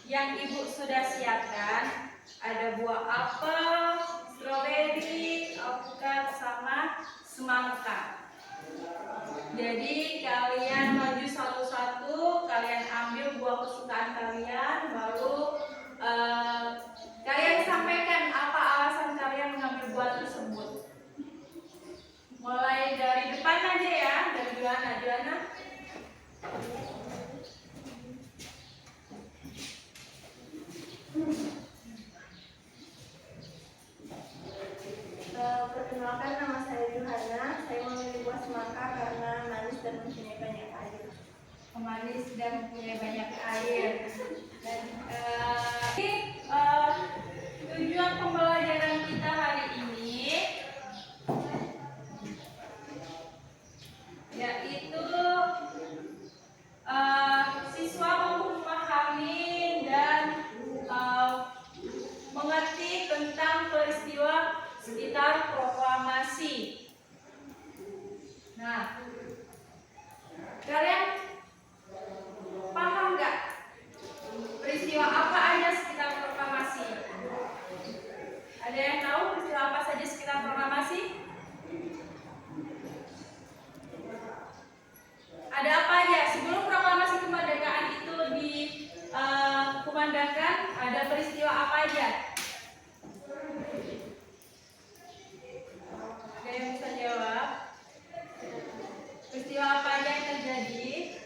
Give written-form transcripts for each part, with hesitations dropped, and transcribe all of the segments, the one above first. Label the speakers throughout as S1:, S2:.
S1: yang Ibu sudah siapkan ada buah apel, stroberi, alpukat, sama semangka. Jadi kalian maju satu-satu, kalian ambil buah kesukaan kalian, baru kalian sampaikan apa alasan kalian mengambil buah tersebut. Mulai dari depan aja ya, dari Juana.
S2: Perkenalkan, nama saya Juhana. Saya memilih buah semangka karena manis dan mempunyai banyak air.
S1: Manis dan mempunyai banyak air. Dan tujuan pembelajaran kita hari ini yaitu siswa memahami dan mengerti tentang peristiwa sekitar proklamasi. Nah, kalian paham nggak peristiwa apa aja sekitar proklamasi? Ada yang tahu peristiwa apa saja sekitar proklamasi? Ada apa aja? Sebelum proklamasi kemerdekaan itu dikumandangkan, ada peristiwa apa aja? Ada yang bisa jawab? Peristiwa apa aja yang terjadi?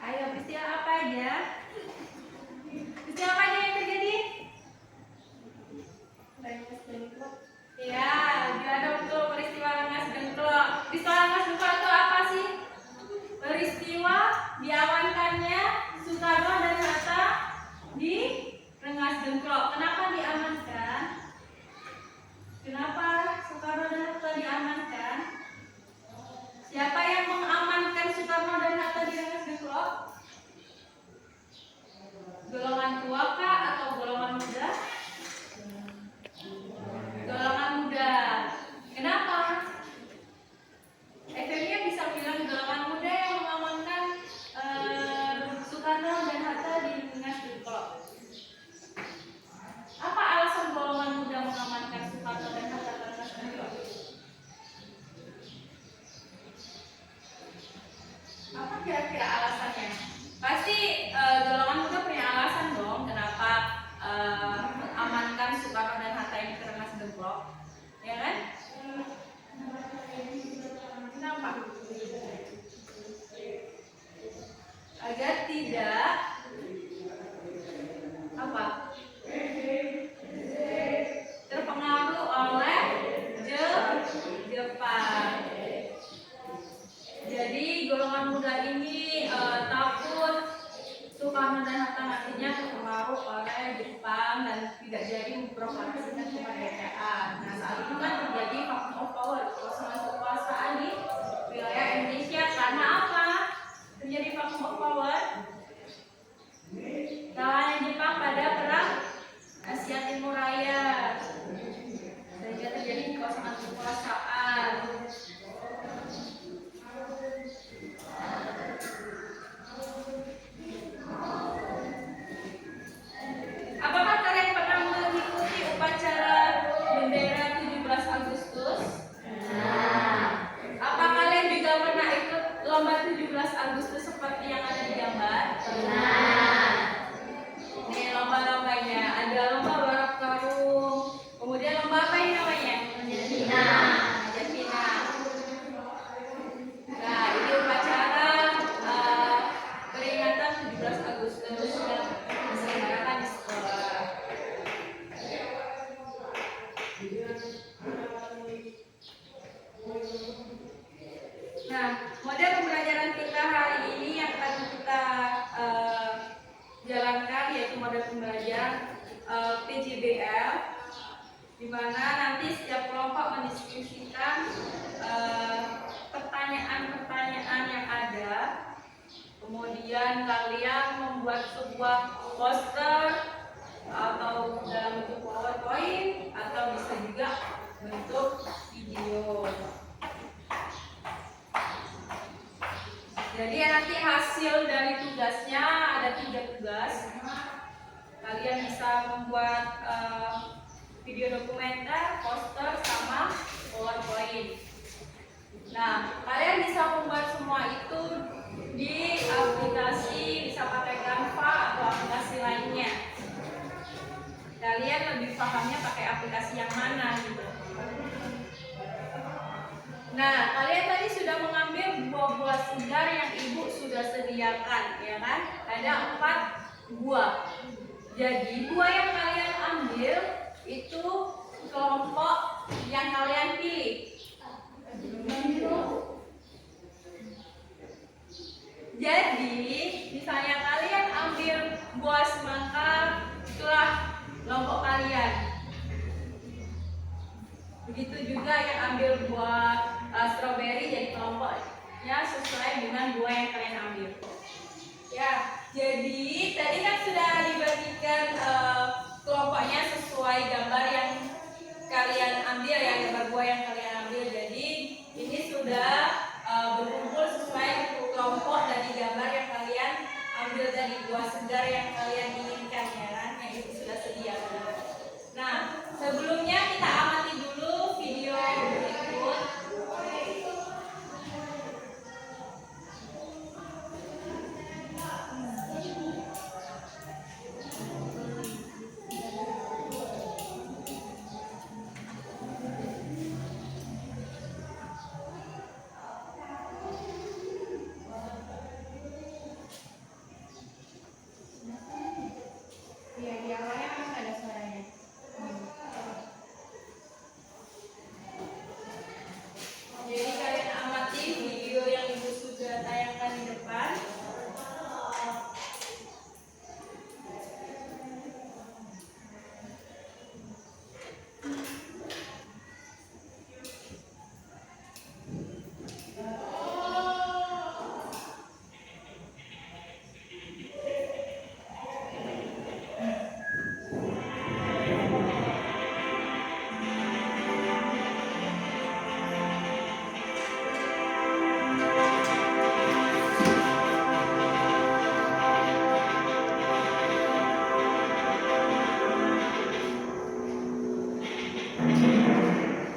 S1: Ayo, peristiwa apa aja? Peristiwa apa aja yang terjadi? Ya, ada untuk peristiwa Rengas Dengklok. Peristiwa Rengas Dengklok itu apa sih? Peristiwa diamankannya Soekarno dan Hatta di Rengas Dengklok. Kenapa diamankan? Kenapa Soekarno dan Hatta diamankan? Siapa yang mengamankan Soekarno dan Hatta di Rengas Dengklok? Golongan tua kah atau golongan muda? Golongan muda. Kenapa? Efemnya bisa bilang golongan muda yang mengamankan Soekarno dan Hatta di Rengas Dengklok. Apa alasan golongan muda mengamankan Soekarno dan Hatta di Rengas Dengklok? Apa kira-kira alasannya? Pasti golongan muda punya alasan dong kenapa mengamankan Soekarno dan Hatta yang di Rengas Dengklok, ya kan? Kenapa? Agar tidak apa? Terpengaruh oleh Jepang. Jadi golongan muda ini takut Soekarno dan Hatta nantinya terpengaruh oleh Jepang dan tidak jadi memproklamasikan kemerdekaan. Nah, saat itu kan terjadi vacuum of power, kekosongan kekuasaan di wilayah Indonesia. Karena apa? Terjadi vacuum of power. Kalahnya Jepang pada perang Asia Timur Raya, sehingga terjadi kekosongan kekuasaan. Apakah kalian pernah mengikuti upacara bendera 17 Agustus? Apa kalian juga pernah ikut lomba 17 Agustus seperti yang ada di gambar? Nih lomba-lombanya, ada lomba balap karung, kemudian lomba apa ini namanya? Manjat pinang. Nah, ini upacara peringatan 17 Agustus yang diselenggarakan di sekolah. Nah, model pembelajaran kita hari ini yang akan kita jalankan yaitu model pembelajaran PJBL, di mana nanti setiap kelompok mendiskusikan pertanyaan-pertanyaan yang ada. Kemudian kalian membuat sebuah poster atau dalam bentuk PowerPoint atau bisa juga bentuk video. Jadi nanti hasil dari tugasnya ada 3 tugas. Kalian bisa membuat video dokumenter, poster, sama PowerPoint. Nah, kalian bisa membuat semua itu di aplikasi, bisa pakai Canva atau aplikasi lainnya. Kalian lebih pahamnya pakai aplikasi yang mana gitu. Nah, kalian tadi sudah mengambil buah-buah segar yang ibu sudah sediakan, ya kan? Ada 4 buah. Jadi buah yang kalian ambil itu kelompok yang kalian pilih. Jadi, misalnya kalian ambil buah semangka, itulah kelompok kalian. Begitu juga yang ambil buah stroberi, jadi kelompoknya sesuai dengan buah yang kalian ambil. Ya, jadi tadi kan sudah dibagikan kelompoknya sesuai gambar yang kalian ambil, ya, gambar buah yang kalian ambil. Jadi ini sudah berkumpul sesuai kelompok dari gambar yang kalian ambil dari buah segar yang kalian inginkan, ya kan, yang itu sudah sedia. Nah, sebelumnya kita amati dulu video berikut. Di awalnya kan ada suaranya. Jadi kalian amati video yang ibu sudah tayangkan di depan.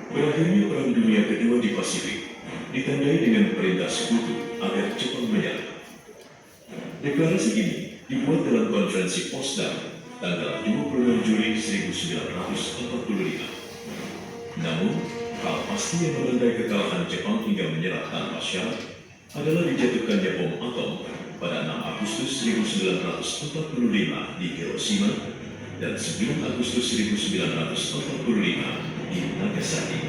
S3: Berakhirnya Perang Dunia Kedua di Pasifik ditandai dengan perintah sekutu agar Jepang menyerah. Deklarasi ini dibuat dalam konferensi Potsdam tanggal 26 Juli 1945. Namun, hal pasti yang menandai kekalahan Jepang hingga menyerah tanpa syarat adalah dijatuhkannya bom atom pada 6 Agustus 1945 di Hiroshima dan 9 Agustus 1945 di Nagasaki.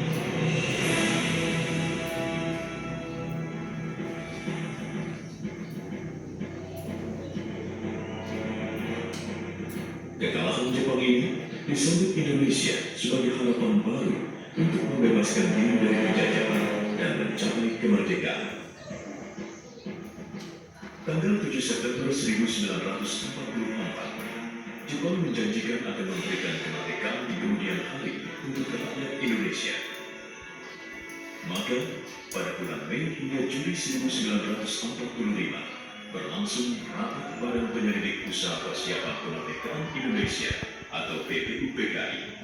S3: Kekalahan Jepang ini disambut Indonesia sebagai harapan baru untuk membebaskan diri dari penjajahan dan mencapai kemerdekaan. Tanggal 7 September 1944, Jepang menjanjikan akan memberikan kemerdekaan di kemudian hari untuk rakyat Indonesia. Maka, pada bulan Mei hingga Juli 1945, berlangsung rapat Badan Penyelidik Usaha Persiapan Kemerdekaan Indonesia atau BPUPKI,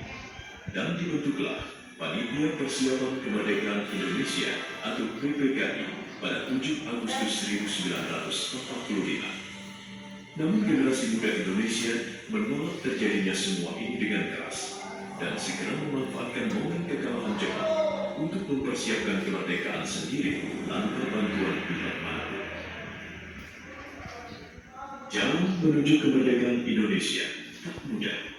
S3: dan dibentuklah Panitia Persiapan Kemerdekaan Indonesia atau PPKI pada 7 Agustus 1945. Namun generasi muda Indonesia menolak terjadinya semua ini dengan keras dan segera memanfaatkan momen kekalahan Jepang untuk mempersiapkan kemerdekaan sendiri tanpa bantuan pihak manapun. Jalan menuju kemerdekaan Indonesia tak mudah.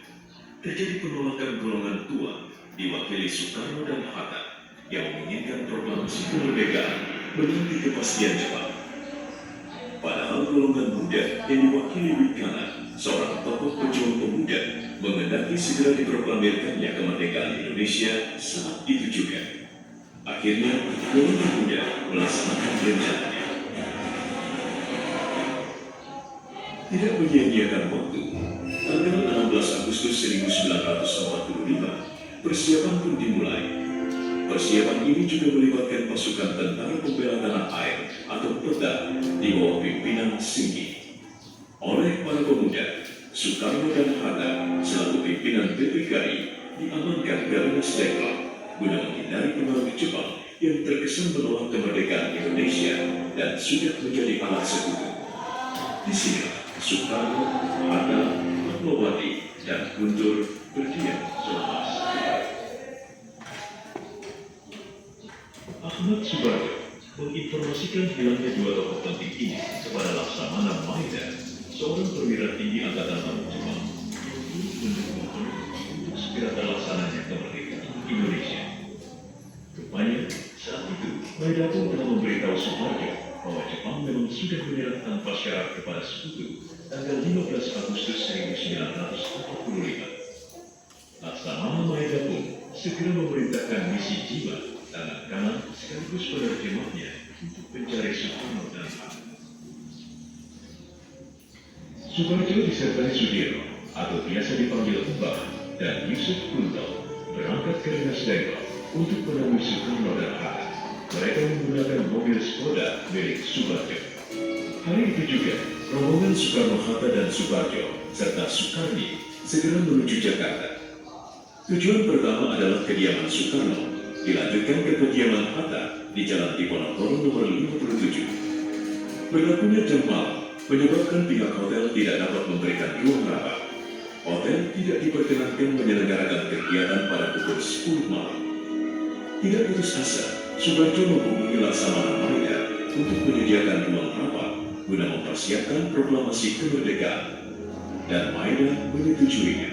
S3: Terjadi penolakan golongan tua diwakili Soekarno dan Hatta yang menginginkan proklamasi kemerdekaan menanti kepastian Jepang. Padahal golongan muda yang diwakili Wikana, seorang tokoh pejuang pemuda, menghendaki segera diproklamirkannya kemerdekaan Indonesia saat itu juga. Akhirnya, golongan muda melaksanakan rencananya. Tidak menyia-nyiakan waktu, Tanggal 16 Agustus 1945, persiapan pun dimulai. Persiapan ini juga melibatkan pasukan Tentara Pembela Tanah Air atau PETA di bawah pimpinan Singgi. Oleh para pemuda, Soekarno dan Hatta selaku pimpinan PPKI diamankan Garda Dengklok guna menghindari pengaruh Jepang yang terkesan menolak kemerdekaan Indonesia dan sudah menjadi alat sekutu. Di sini Soekarno, Hatta, Fatmawati, dan Guntur berdiam selepas. Ahmad Subarjo menginformasikan hilangnya dua tokoh penting ini kepada Laksamana Maeda, seorang perwira tinggi Angkatan Laut Jepang yang turut mendukung untuk segera terlaksananya kemerdekaan Indonesia. Rupanya, saat itu, Maeda pun telah memberitahu Subarjo bahwa Jepang memang sudah menyerah tanpa syarat kepada sekutu tanggal 15 Agustus 1945. Laksamana Maeda pun segera memerintahkan misi Jiwa tangan kanan sekaligus penerjemahnya untuk mencari Soekarno dan Hatta. Subarjo disertai Sudirno atau biasa dipanggil Mbah dan Yusuf Kunto berangkat ke Rengas Dengklok untuk menemui Soekarno dan Hatta. Mereka menggunakan mobil Skoda milik Subarjo. Hari itu juga, rombongan Soekarno, Hatta, dan Subarjo serta Soekarni segera menuju Jakarta. Tujuan pertama adalah kediaman Soekarno, dilanjutkan ke kediaman Hatta di Jalan Diponegoro nomor 57. Berlakunya jam malam menyebabkan pihak hotel tidak dapat memberikan ruang rapat. Hotel tidak diperkenankan menyelenggarakan kegiatan pada pukul 10 malam. Tidak putus asa, Subarjo menghubungi Laksamana Maeda untuk menyediakan ruang rapat guna mempersiapkan proklamasi kemerdekaan, dan Maeda menyetujuinya.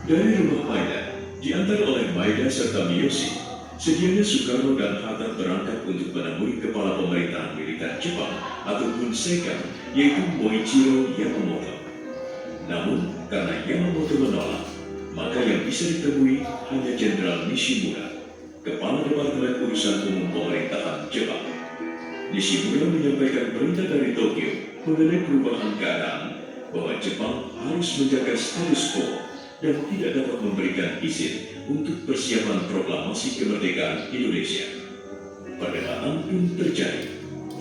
S3: Dari rumah Maeda, diantar oleh Maeda serta Miyoshi, sedianya Soekarno dan Hatta berangkat untuk menemui kepala pemerintahan militer Jepang atau Bunseikan, yaitu Moichiro Yamamoto. Namun, karena Yamamoto menolak, maka yang bisa ditemui hanya Jenderal Nishimura, Kepala Departemen Urusan Umum Pemerintahan Jepang. Nishimura menyampaikan perintah dari Tokyo mengenai perubahan keadaan bahwa Jepang harus menjaga status quo dan tidak dapat memberikan izin untuk persiapan proklamasi kemerdekaan Indonesia. Perdebatan pun terjadi.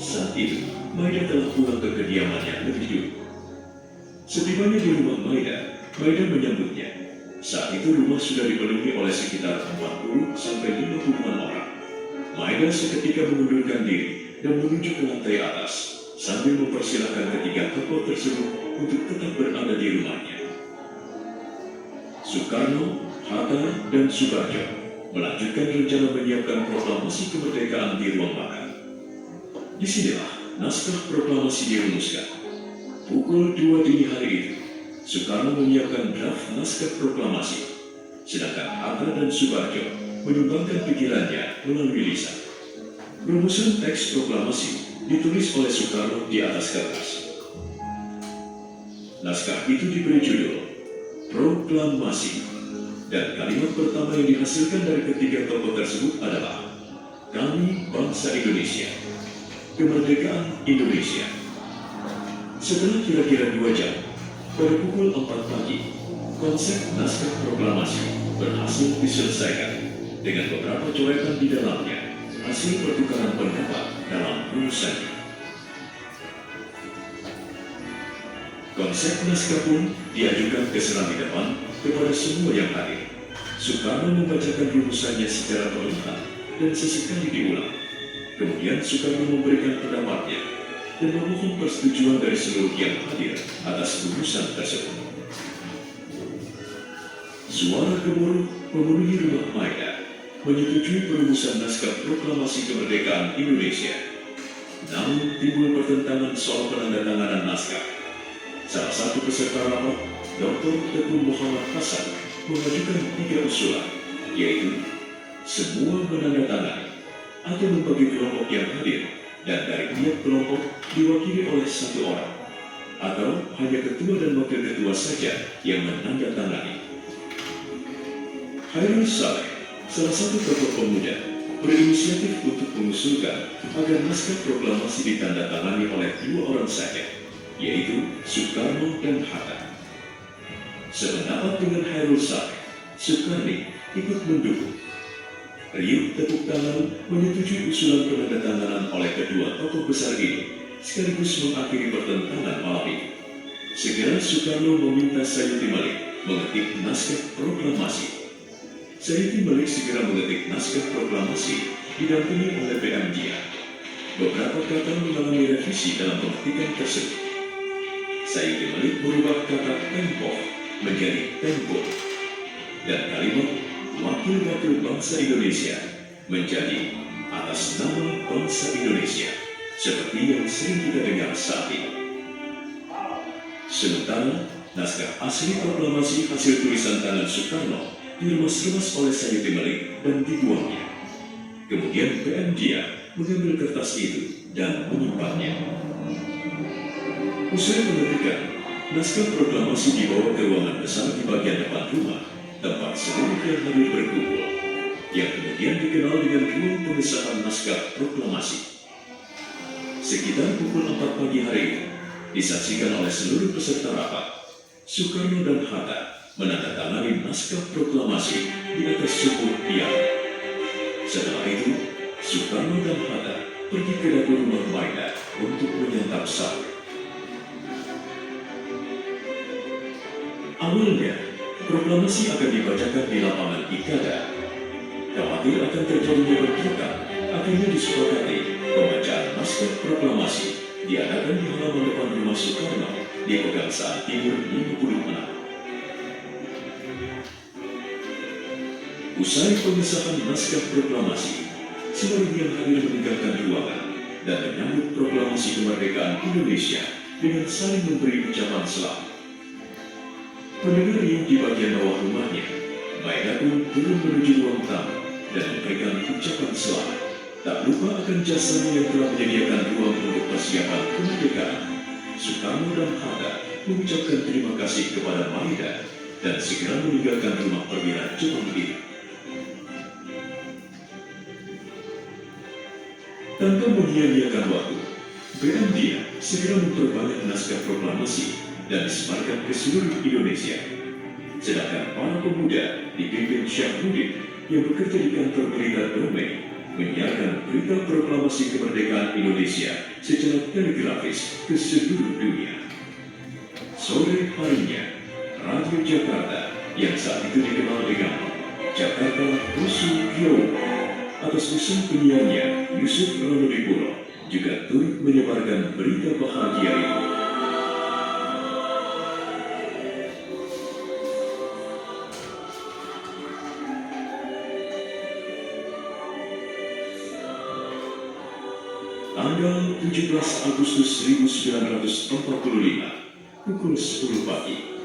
S3: Saat itu, Maeda telah pulang ke kediamannya lebih dulu. Setibanya di rumah Maeda, Maeda menyambutnya. Saat itu rumah sudah dipenuhi oleh sekitar 40-50 orang. Maeda seketika mengundurkan diri dan menuju ke lantai atas sambil mempersilahkan ketiga tokoh tersebut untuk tetap berada di rumahnya. Soekarno, Hatta, dan Subarjo melanjutkan rencana menyiapkan proklamasi kemerdekaan di ruang makan. Disinilah naskah proklamasi dirumuskan. Pukul 2 dini hari itu, Soekarno menyiapkan draft naskah proklamasi, sedangkan Hatta dan Subarjo menyumbangkan pikirannya melalui lisan. Rumusan teks proklamasi ditulis oleh Soekarno di atas kertas. Naskah itu diberi judul Proklamasi, dan kalimat pertama yang dihasilkan dari ketiga tokoh tersebut adalah Kami Bangsa Indonesia, Kemerdekaan Indonesia. Setelah kira-kira 2 jam, pada pukul 4 pagi, konsep naskah proklamasi berhasil diselesaikan dengan beberapa coretan di dalamnya, hasil pertukaran pendapat dalam rumusannya. Konsep naskah pun diajukan ke serambi depan kepada semua yang hadir. Soekarno membacakan rumusannya secara perlahan dan sesekali diulang. Kemudian Soekarno memberikan pendapatnya dan memohon persetujuan dari seluruh yang hadir atas rumusan tersebut. Suara gemuruh memenuhi rumah Maeda menyetujui perumusan naskah proklamasi kemerdekaan Indonesia. Namun timbul pertentangan soal penandatanganan naskah. Salah satu peserta rapat, Dr. Teguh Muhammad Hasan, mengajukan 3 usulan, yaitu semua menandatangani atau membagi kelompok yang hadir dan dari tiap kelompok diwakili oleh 1 orang, atau hanya ketua dan wakil ketua saja yang menandatangani. Hairul Saleh, salah satu tokoh pemuda, berinisiatif untuk mengusulkan agar naskah proklamasi ditandatangani oleh 2 orang saja, yaitu Soekarno dan Hatta. Sependapat dengan Hairul Saleh, Soekarni ikut mendukung. Riuh tepuk tangan menyetujui usulan penandatanganan oleh kedua tokoh besar ini, sekaligus mengakhiri pertentangan malam itu. Segera Soekarno meminta Sayuti Malik mengetik naskah proklamasi. Sayuti Malik segera mengetik naskah proklamasi didampingi oleh PM Dia. Beberapa kata mengalami revisi dalam pemetikan tersebut. Sayuti Malik merubah kata tempo menjadi tempo dan kalimat wakil-wakil bangsa Indonesia menjadi atas nama bangsa Indonesia seperti yang sering kita dengar saat ini. Sementara naskah asli proklamasi hasil tulisan tangan Soekarno diremas-remas oleh Sayuti Malik dan dibuangnya. Kemudian PM Dia mengambil kertas itu dan menyimpannya. Usai pengetikan, naskah proklamasi dibawa ke ruangan besar di bagian depan rumah, tempat seluruh yang hadir berkumpul, yang kemudian dikenal dengan ruang pengesahan naskah proklamasi. Sekitar pukul 4 pagi hari itu, disaksikan oleh seluruh peserta rapat, Soekarno dan Hatta menandatangani naskah proklamasi di atas sebuah piala. Setelah itu, Soekarno dan Hatta pergi ke dapur rumah Maida untuk menyantap sahur. Awalnya, proklamasi akan dibacakan di lapangan Ikada. Khawatir akan terjadinya bentrokan, akhirnya disepakati pembacaan naskah proklamasi diadakan di halaman depan rumah Soekarno di Pegangsaan Timur 56. Usai pengesahan naskah proklamasi, seluruh yang hadir meninggalkan ruangan dan menyambut proklamasi kemerdekaan Indonesia dengan saling memberi ucapan selamat. Mendengar riuh di bagian bawah rumahnya, Maida pun turun menuju ruang tamu dan memberikan ucapan selamat. Tak lupa akan jasanya yang telah menyediakan ruang untuk persiapan kemerdekaan. Soekarno dan Hatta mengucapkan terima kasih kepada Maida dan segera meninggalkan rumah perwira Jepang itu. Tanpa menyia-nyiakan waktu, PM Dia segera memperbanyak naskah proklamasi dan disebarkan ke seluruh Indonesia. Sedangkan para pemuda dipimpin Syafruddin yang bekerja di kantor berita Domei menyiarkan berita proklamasi kemerdekaan Indonesia secara telegrafis ke seluruh dunia. Sore harinya, Radio Jakarta yang saat itu dikenal dengan Jakarta Rusuh Gyo atas usaha penyiarnya Yusuf Ranodipuro juga turut menyebarkan berita bahagia itu. Tanggal 17 Agustus 1945, pukul 10 pagi,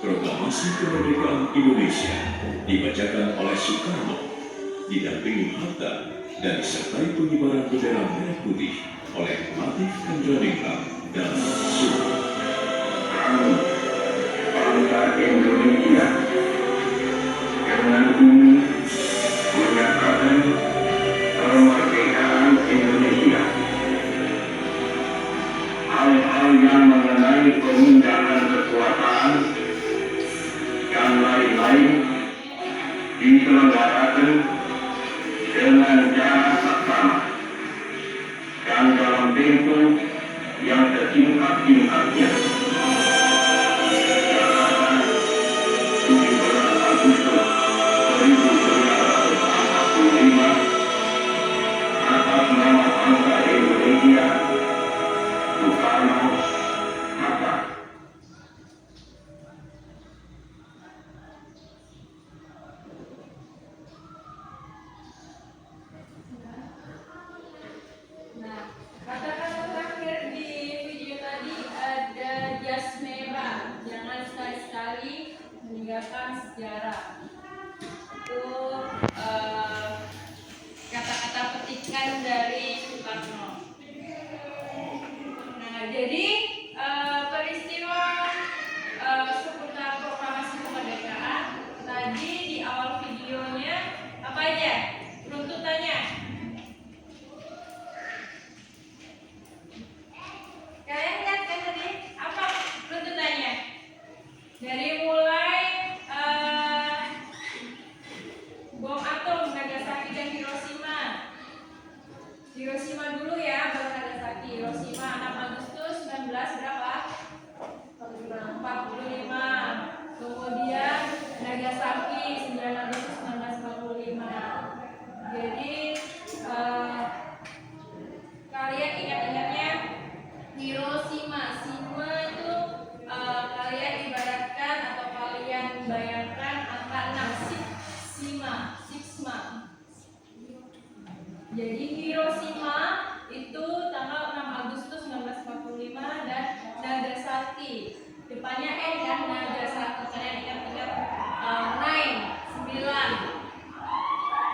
S3: proklamasi kemerdekaan Indonesia dibacakan oleh Soekarno, didampingi Hatta dan disertai pengibaran bendera merah putih oleh Latif Handraningrat dan Soekarno.
S4: Bangsa Indonesia dengan ini menyatakan kemerdekaan Indonesia. Hal-hal yang mengenai pemindahan kekuasaan dan lain-lain diselenggarakan dengan cara seksama dan dalam tempo yang sesingkat-singkatnya. Jakarta, 17
S1: Hiroshima dulu ya, baru Nagasaki. Hiroshima 6 Agustus 19 berapa? 45. Kemudian Nagasaki 9 Agustus 1945. Jadi kalian ingat-ingatnya Hiroshima, Shima itu kalian ibaratkan atau kalian bayangkan angka 6, Shima. Jadi Hiroshima itu tanggal 6 Agustus 1945 dan Nagasaki depannya kan Nagasaki, kalian ingat-ingat 9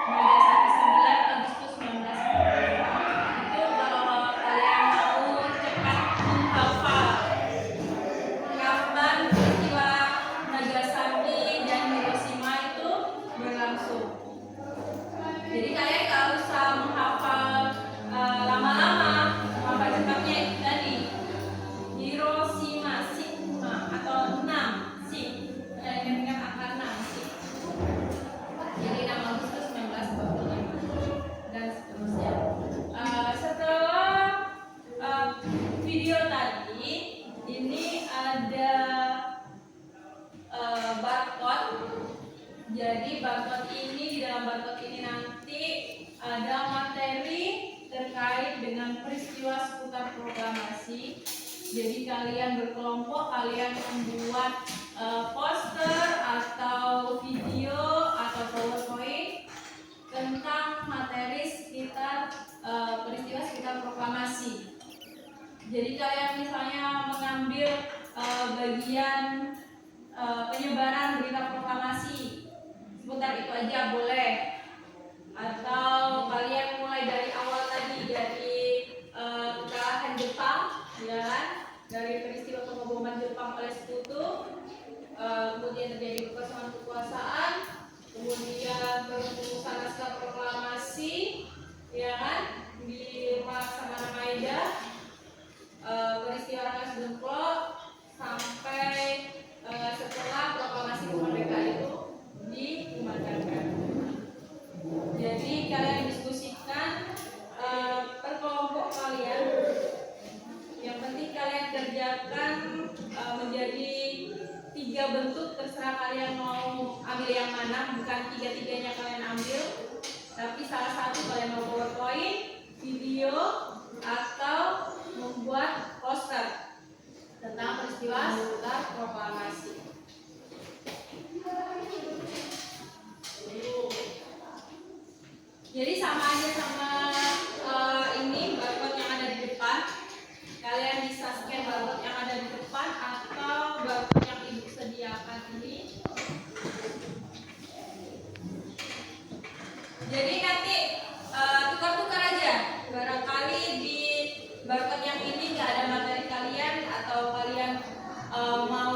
S1: Nagasaki 9 Agustus 1945. Itu kalau kalian mau cepat menghafal kapan peristiwa Nagasaki dan Hiroshima itu berlangsung. Jadi kalian gak usah menghafal lama-lama, hafal cepatnya itu tadi Hiroshima, Shima atau 6, Shim. Kalian ingat angka 6, Shim. Jadi 6 Agustus 1945 dan seterusnya. Setelah video tadi, ini ada barcode. Jadi barcode ini, di dalam barcode ini nanti ada materi terkait dengan peristiwa seputar proklamasi. Jadi kalian berkelompok, kalian membuat poster atau video atau PowerPoint tentang materi sekitar peristiwa sekitar proklamasi. Jadi kalian misalnya mengambil bagian penyebaran berita proklamasi, seputar itu aja boleh. Atau kalian mulai dari awal tadi, dari kekalahan Jepang, ya kan? Dari peristiwa pengeboman Jepang oleh Sekutu, kemudian terjadi kekosongan kekuasaan, kemudian perumusan naskah proklamasi, ya kan? Di Laksamana Maeda, peristiwa Rangas Dengklok, sampai setelah proklamasi kemerdekaan itu dikumandangkan. Jadi kalian diskusikan per kelompok kalian. Yang penting kalian kerjakan menjadi 3 bentuk, terserah kalian mau ambil yang mana, bukan 3-tiganya kalian ambil, tapi salah satu kalian mau PowerPoint, video, atau membuat poster tentang peristiwa seputar proklamasi. Jadi sama aja sama ini barcode yang ada di depan. Kalian bisa scan barcode yang ada di depan atau barcode yang ibu sediakan ini. Jadi nanti tukar-tukar aja. Barangkali di barcode yang ini nggak ada materi kalian, atau kalian mau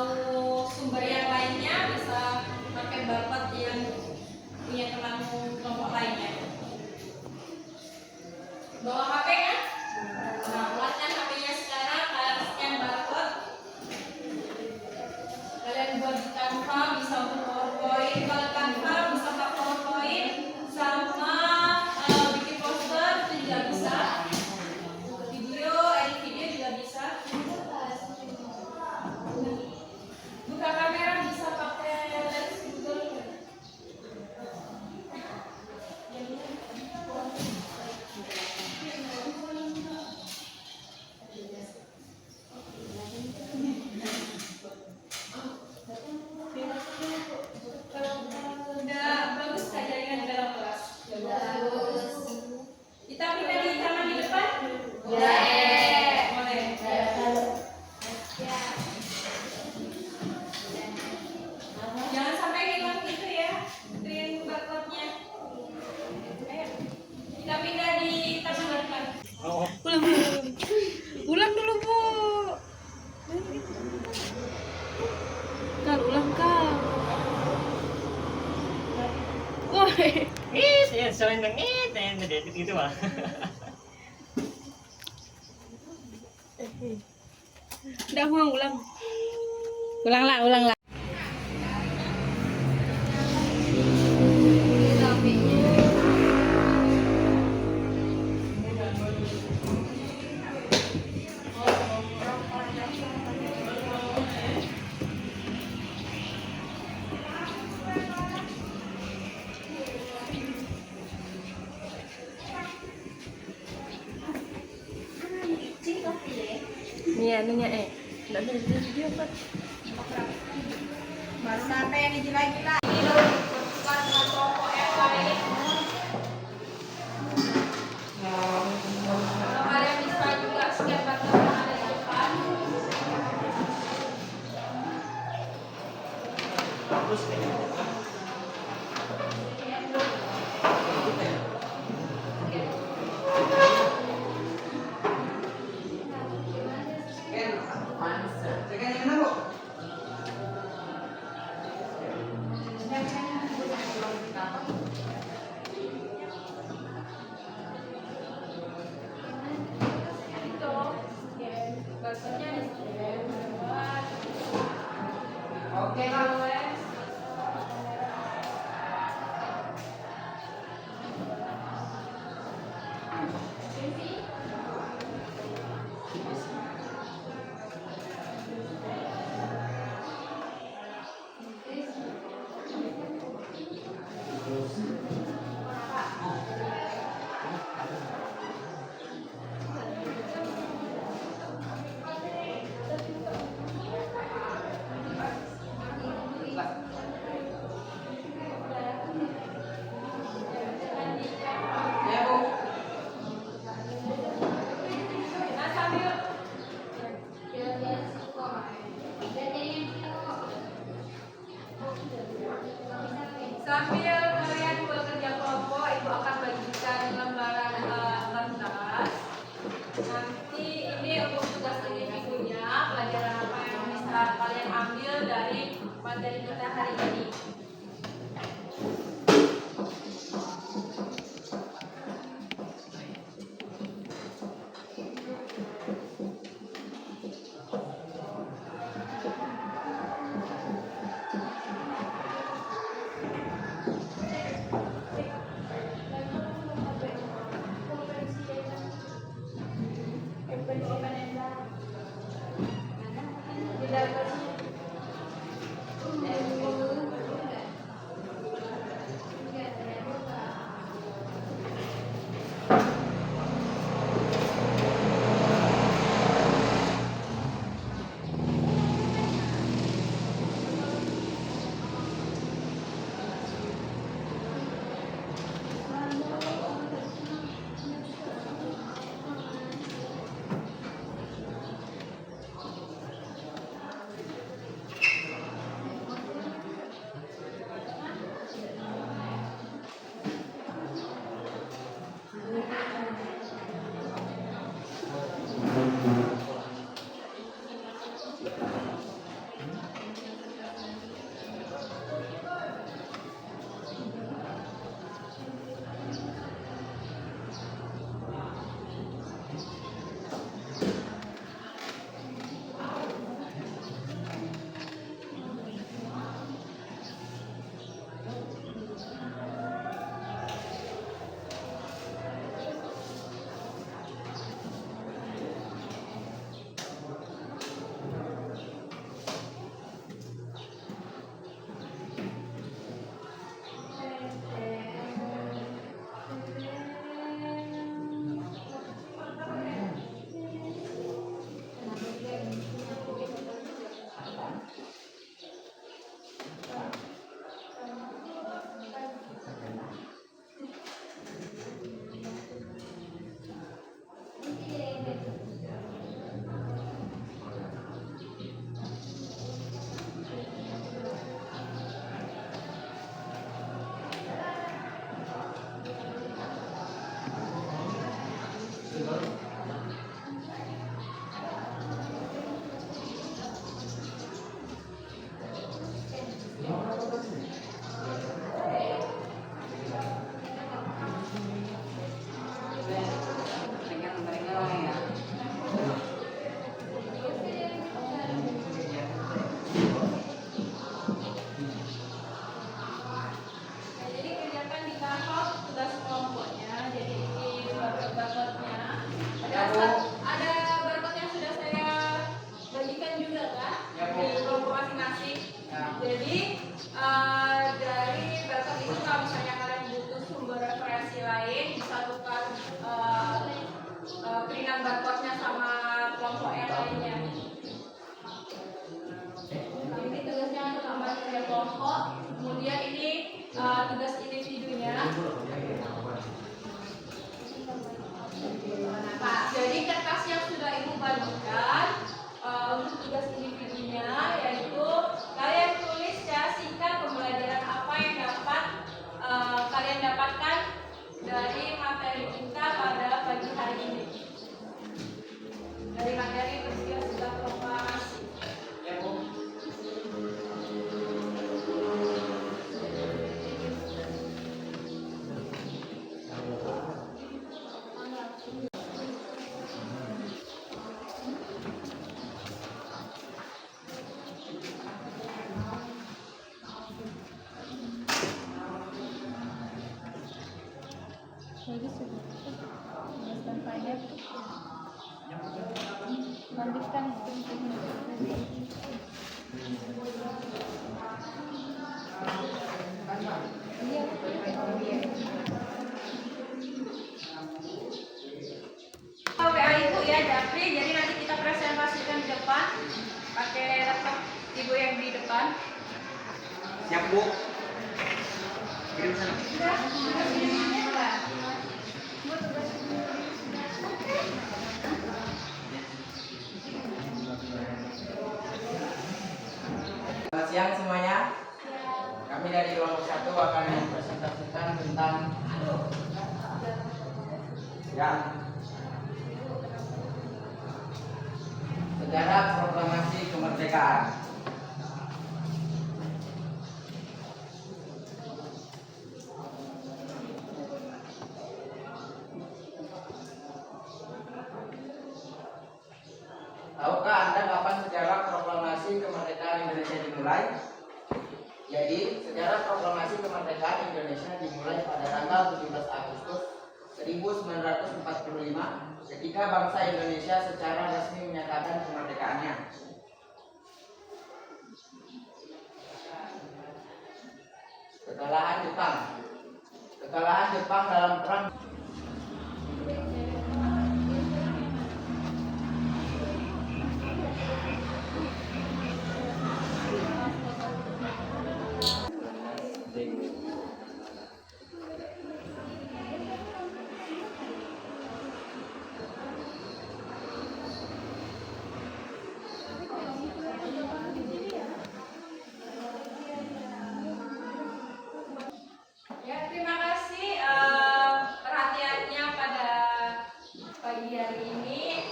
S1: sumber yang lainnya, bisa pakai barcode yang punya teman kelompok lainnya. Bawa HP kan? Nah, buatkan HP-nya sekarang, kalian scan barcode. Kalian buat di Canva, bisa untuk PowerPoint. Kalau Canva bisa pakai PowerPoint, sama bikin poster itu juga bisa. Video, edit video juga bisa. Buka kamera bisa pakai lens Google. Udah bagus kah jaringan di dalam kelas? Bagus. Kita pindah di taman di depan? Boleh. Boleh. Ya. Jangan sampai hilang gitu ya. Print barcode-nya. Ayo. Kita pindah di taman depan.
S5: Ulang dulu, Bu. Kal, ulang, Kal. Woi.
S6: Ya, selain yang gitu mah.
S5: Udah mau ulang. Ulang lah. Nih anunya nggak bisa di video kan?
S2: Baru sampai yang gila-gila.
S1: Ini loh, bertukar dengan kelompok yang lain. Kalau kalian bisa juga scan barcode yang ada di depan.
S6: Bagus deh.
S1: Barcode-nya di scan. Oke, kalau sambil kalian bekerja kelompok, ibu akan bagikan lembaran kertas. Nanti ini untuk tugas ini minggunya, pelajaran apa yang bisa kalian ambil dari materi kita hari ini. barcode-nya sama kelompok yang lainnya. kelompok. Kemudian ini tugas individunya. Nah, jadi kertas yang sudah Ibu bagikan untuk tugas individunya yaitu kalian tulis secara singkat pembelajaran apa yang dapat kalian dapatkan dari materi kita pada pagi hari ini. Dari materi peristiwa sejarah proklamasi.
S6: Ya, Bu.
S5: Lagi sudah. Jelaskan faedah. Lanjutkan.
S1: WA Ibu ya, Japri. Jadi nanti kita presentasikan di depan pakai laptop Ibu yang di depan.
S6: Siap, Bu. Kirim sana.
S7: Selamat siang semuanya. Kami dari kelompok 1 akan mempresentasikan tentang sejarah proklamasi kemerdekaan. Tahukah Anda kapan sejarah proklamasi kemerdekaan Indonesia dimulai? Jadi, sejarah proklamasi kemerdekaan Indonesia dimulai pada tanggal 17 Agustus 1945 ketika bangsa Indonesia secara resmi menyatakan kemerdekaannya. Kekalahan Jepang dalam perang
S1: Ya, terima kasih perhatiannya pada pagi hari ini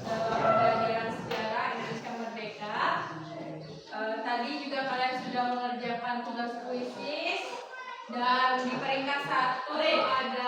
S1: dalam pembelajaran sejarah Indonesia Merdeka. Tadi juga kalian sudah mengerjakan tugas puisi dan di peringkat 1 ada